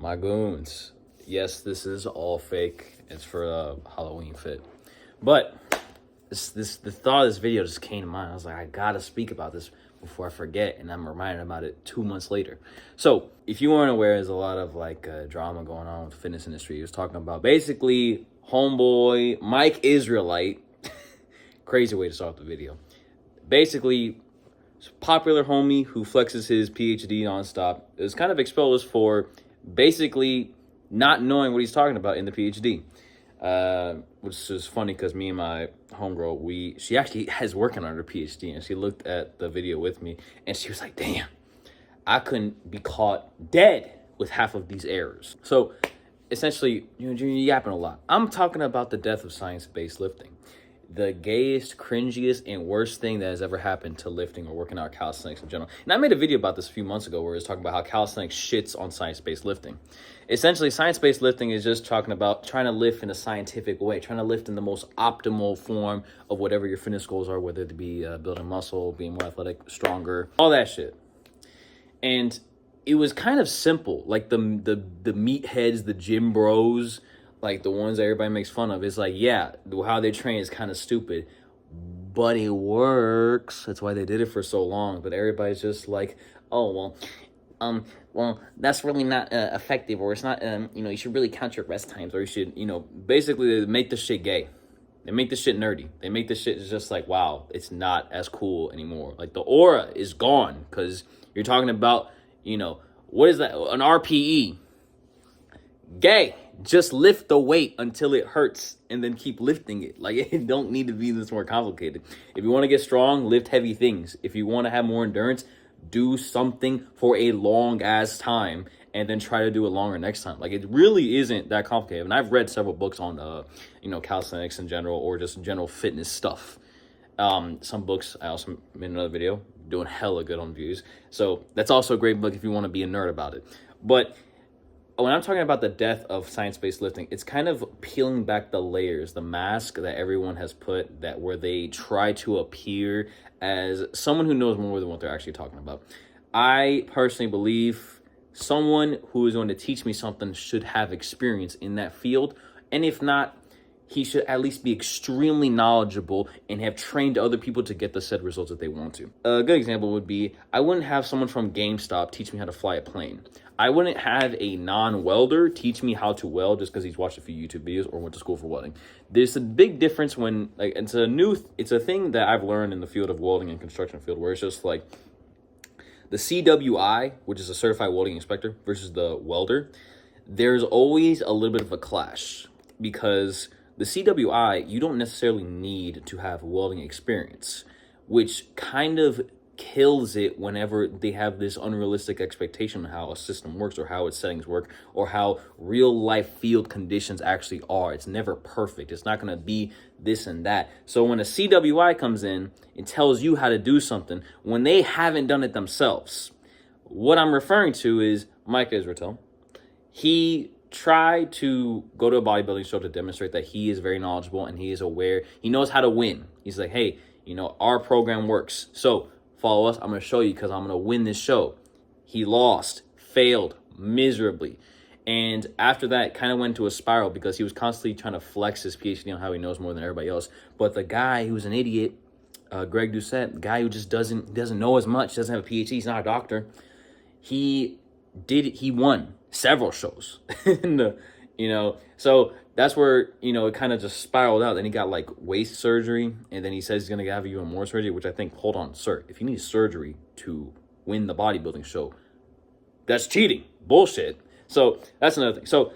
My goons. Yes, this is all fake. It's for a Halloween fit. But the thought of this video just came to mind. I was like, I gotta speak about this before I forget, and I'm reminded about it 2 months later. So if you weren't aware, there's a lot of drama going on with the fitness industry. He was talking about basically homeboy Mike Israelite. Crazy way to start the video. Basically, popular homie who flexes his PhD nonstop is kind of exposed for basically not knowing what he's talking about in the PhD. Which is funny because me and my homegirl, she actually is working on her PhD, and she looked at the video with me and she was like, damn, I couldn't be caught dead with half of these errors. So essentially, you're yapping a lot. I'm talking about the death of science-based lifting. The gayest, cringiest, and worst thing that has ever happened to lifting or working out calisthenics in general. And I made a video about this a few months ago where I was talking about how calisthenics shits on science-based lifting. Essentially, science-based lifting is just talking about trying to lift in a scientific way, trying to lift in the most optimal form of whatever your fitness goals are, whether it be building muscle, being more athletic, stronger, all that shit. And it was kind of simple. Like the meatheads, the gym bros, like the ones that everybody makes fun of, it's like, yeah, how they train is kind of stupid, but it works. That's why they did it for so long. But everybody's just like, oh, well, that's really not effective, or it's not, you should really count your rest times, or you should, basically they make the shit gay. They make the shit nerdy. They make the shit just like, wow, it's not as cool anymore. Like the aura is gone because you're talking about, what is that? An RPE. Gay. Just lift the weight until it hurts and then keep lifting it. Like, it don't need to be this more complicated. If you want to get strong, lift heavy things. If you want to have more endurance, do something for a long ass time and then try to do it longer next time. Like, it really isn't that complicated. And I've read several books on, calisthenics in general, or just general fitness stuff. Some books, I also made another video doing hella good on views. So that's also a great book if you want to be a nerd about it. But when I'm talking about the death of science-based lifting, it's kind of peeling back the layers, the mask that everyone has put, that where they try to appear as someone who knows more than what they're actually talking about. I personally believe someone who is going to teach me something should have experience in that field. And if not, he should at least be extremely knowledgeable and have trained other people to get the said results that they want to. A good example would be, I wouldn't have someone from GameStop teach me how to fly a plane. I wouldn't have a non-welder teach me how to weld just because he's watched a few YouTube videos or went to school for welding. There's a big difference when, it's a thing that I've learned in the field of welding and construction field, where it's just like the CWI, which is a certified welding inspector, versus the welder. There's always a little bit of a clash because the CWI, you don't necessarily need to have welding experience, which kind of kills it whenever they have this unrealistic expectation of how a system works, or how its settings work, or how real life field conditions actually are. It's never perfect. It's not going to be this and that. So when a CWI comes in and tells you how to do something when they haven't done it themselves, what I'm referring to is Mike Israel. He tried to go to a bodybuilding show to demonstrate that he is very knowledgeable and he is aware. He knows how to win. He's like, hey, our program works. So follow us. I'm going to show you because I'm going to win this show. He lost, failed miserably. And after that, kind of went into a spiral because he was constantly trying to flex his PhD on how he knows more than everybody else. But the guy who's an idiot, Greg Doucette, the guy who just doesn't know as much, doesn't have a PhD, he's not a doctor. He won several shows. And, so that's where, it kind of just spiraled out. Then he got waist surgery, and then he says he's going to have even more surgery, which I think, hold on, sir, if you need surgery to win the bodybuilding show, that's cheating. Bullshit. So that's another thing. So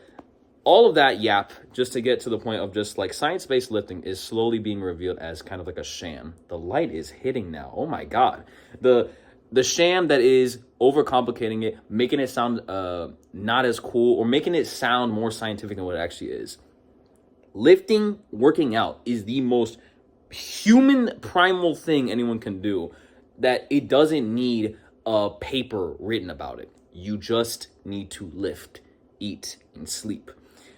all of that yap, just to get to the point of just science-based lifting is slowly being revealed as kind of like a sham. The light is hitting now. Oh my God. The sham that is overcomplicating it, making it sound not as cool, or making it sound more scientific than what it actually is. Lifting, working out is the most human primal thing anyone can do, that it doesn't need a paper written about it. You just need to lift, eat, and sleep.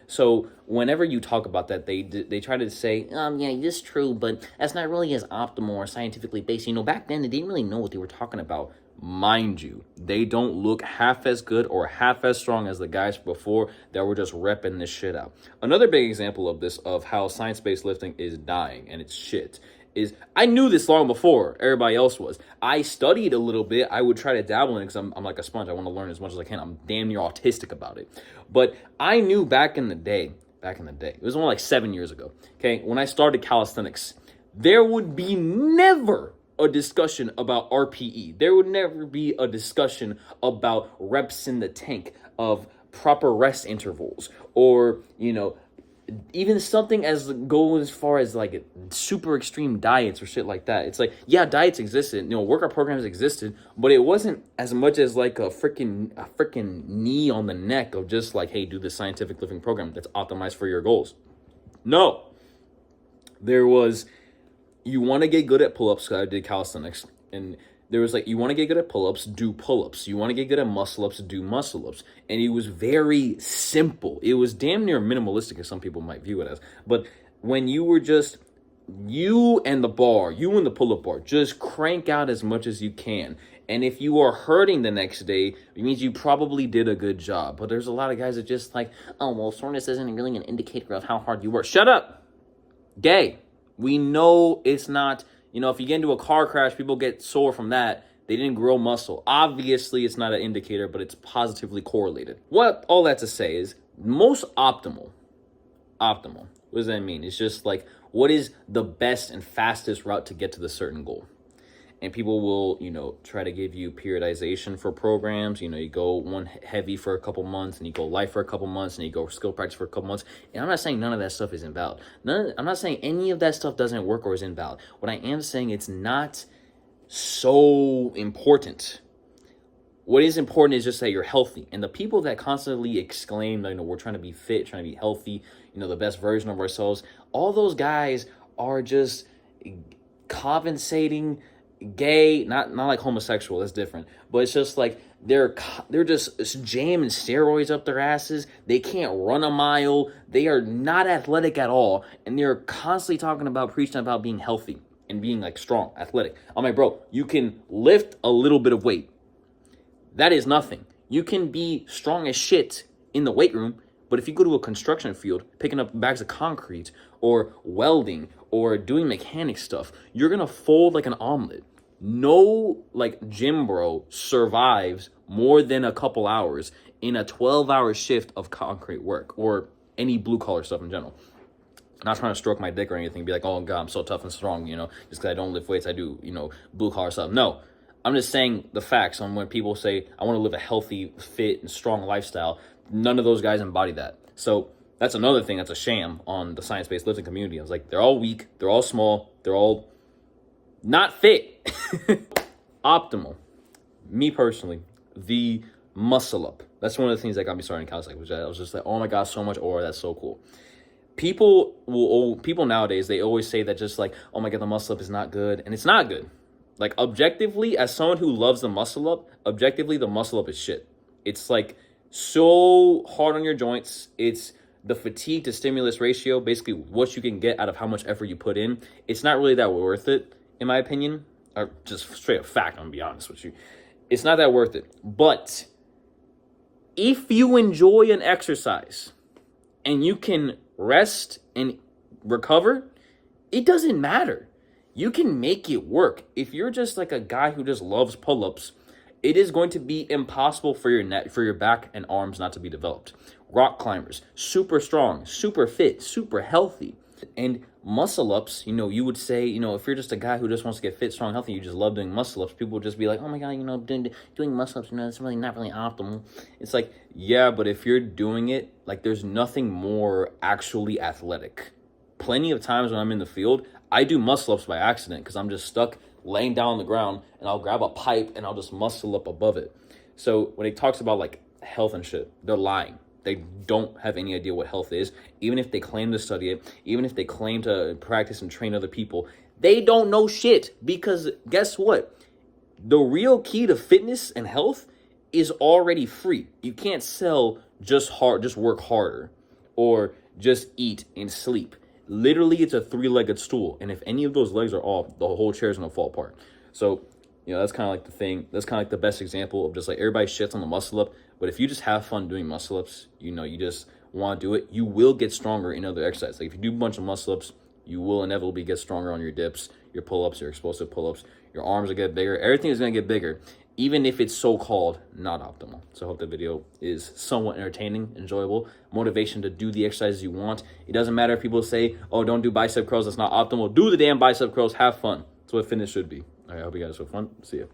So whenever you talk about that, they try to say, yeah, this is true, but that's not really as optimal or scientifically based. Back then they didn't really know what they were talking about Mind you, they don't look half as good or half as strong as the guys before that were just repping this shit out. Another big example of this, of how science-based lifting is dying and it's shit, is I knew this long before everybody else was. I studied a little bit. I would try to dabble in it because I'm like a sponge. I want to learn as much as I can. I'm damn near autistic about it. But I knew back in the day, it was only like 7 years ago, okay, when I started calisthenics, there would be never a discussion about RPE. There would never be a discussion about reps in the tank, of proper rest intervals, or, you know, even something as goes as far as like super extreme diets or shit like that. It's like, yeah, diets existed, you know, workout programs existed, but it wasn't as much as like a freaking knee on the neck of just like, hey, do the scientific living program that's optimized for your goals. No, there was, you want to get good at pull-ups, because I did calisthenics, and there was like, you want to get good at pull-ups, do pull-ups. You want to get good at muscle-ups, do muscle-ups. And it was very simple. It was damn near minimalistic, as some people might view it as. But when you were just, you and the pull-up bar, just crank out as much as you can. And if you are hurting the next day, it means you probably did a good job. But there's a lot of guys that just like, oh, well, soreness isn't really an indicator of how hard you work. Shut up. Gay. We know it's not, you know, if you get into a car crash, people get sore from that. They didn't grow muscle. Obviously, it's not an indicator, but it's positively correlated. What all that to say is, most optimal. What does that mean? It's just like, what is the best and fastest route to get to the certain goal? And people will, you know, try to give you periodization for programs. You know, you go one heavy for a couple months, and you go light for a couple months, and you go skill practice for a couple months. And I'm not saying none of that stuff is invalid. I'm not saying any of that stuff doesn't work or is invalid. What I am saying, it's not so important. What is important is just that you're healthy. And the people that constantly exclaim, you know, we're trying to be fit, trying to be healthy, you know, the best version of ourselves, all those guys are just compensating gay, not like homosexual, that's different, but it's just like they're just jamming steroids up their asses. They can't run a mile. They are not athletic at all, and they're constantly preaching about being healthy and being like strong, athletic. I'm like, bro, you can lift a little bit of weight. That is nothing. You can be strong as shit in the weight room, but if you go to a construction field, picking up bags of concrete or welding or doing mechanic stuff, you're gonna fold like an omelet. No, like, gym bro survives more than a couple hours in a 12-hour shift of concrete work, or any blue-collar stuff in general. I'm not trying to stroke my dick or anything, be like, oh, God, I'm so tough and strong, you know, just because I don't lift weights, I do, you know, blue-collar stuff. No, I'm just saying the facts on when people say, I want to live a healthy, fit, and strong lifestyle. None of those guys embody that. So that's another thing that's a sham on the science-based lifting community. I was like, they're all weak, they're all small, they're all not fit. Optimal. Me personally, the muscle up. That's one of the things that got me started in calisthenics, which I was just like, oh my God, so much aura, that's so cool. People nowadays, they always say that just like, oh my God, the muscle up is not good. And it's not good. Like, objectively, as someone who loves the muscle up, objectively, the muscle up is shit. It's like so hard on your joints. It's the fatigue to stimulus ratio, basically what you can get out of how much effort you put in. It's not really that worth it, in my opinion. Or just straight up fact, I'm gonna be honest with you. It's not that worth it. But if you enjoy an exercise and you can rest and recover, it doesn't matter. You can make it work. If you're just like a guy who just loves pull-ups, it is going to be impossible for your neck, for your back and arms not to be developed. Rock climbers, super strong, super fit, super healthy. And muscle ups, you know, you would say, you know, if you're just a guy who just wants to get fit, strong, healthy, you just love doing muscle ups, people would just be like, oh my God, you know, doing muscle ups, you know, it's really not really optimal. It's like, yeah, but if you're doing it, like, there's nothing more actually athletic. Plenty of times when I'm in the field, I do muscle ups by accident because I'm just stuck laying down on the ground, and I'll grab a pipe and I'll just muscle up above it. So when it talks about like health and shit, they're lying. They don't have any idea what health is. Even if they claim to study it, even if they claim to practice and train other people, they don't know shit. Because guess what? The real key to fitness and health is already free. You can't sell just work harder, or just eat and sleep. Literally, it's a 3-legged stool. And if any of those legs are off, the whole chair is going to fall apart. So, You know, that's kind of like the thing. That's kind of like the best example of just like everybody shits on the muscle up. But if you just have fun doing muscle ups, you know, you just want to do it, you will get stronger in other exercises. Like if you do a bunch of muscle ups, you will inevitably get stronger on your dips, your pull-ups, your explosive pull-ups. Your arms will get bigger. Everything is going to get bigger, even if it's so-called not optimal. So I hope the video is somewhat entertaining, enjoyable, motivation to do the exercises you want. It doesn't matter if people say, oh, don't do bicep curls, that's not optimal. Do the damn bicep curls, have fun. That's what fitness should be. All right, I hope you guys have fun. See ya.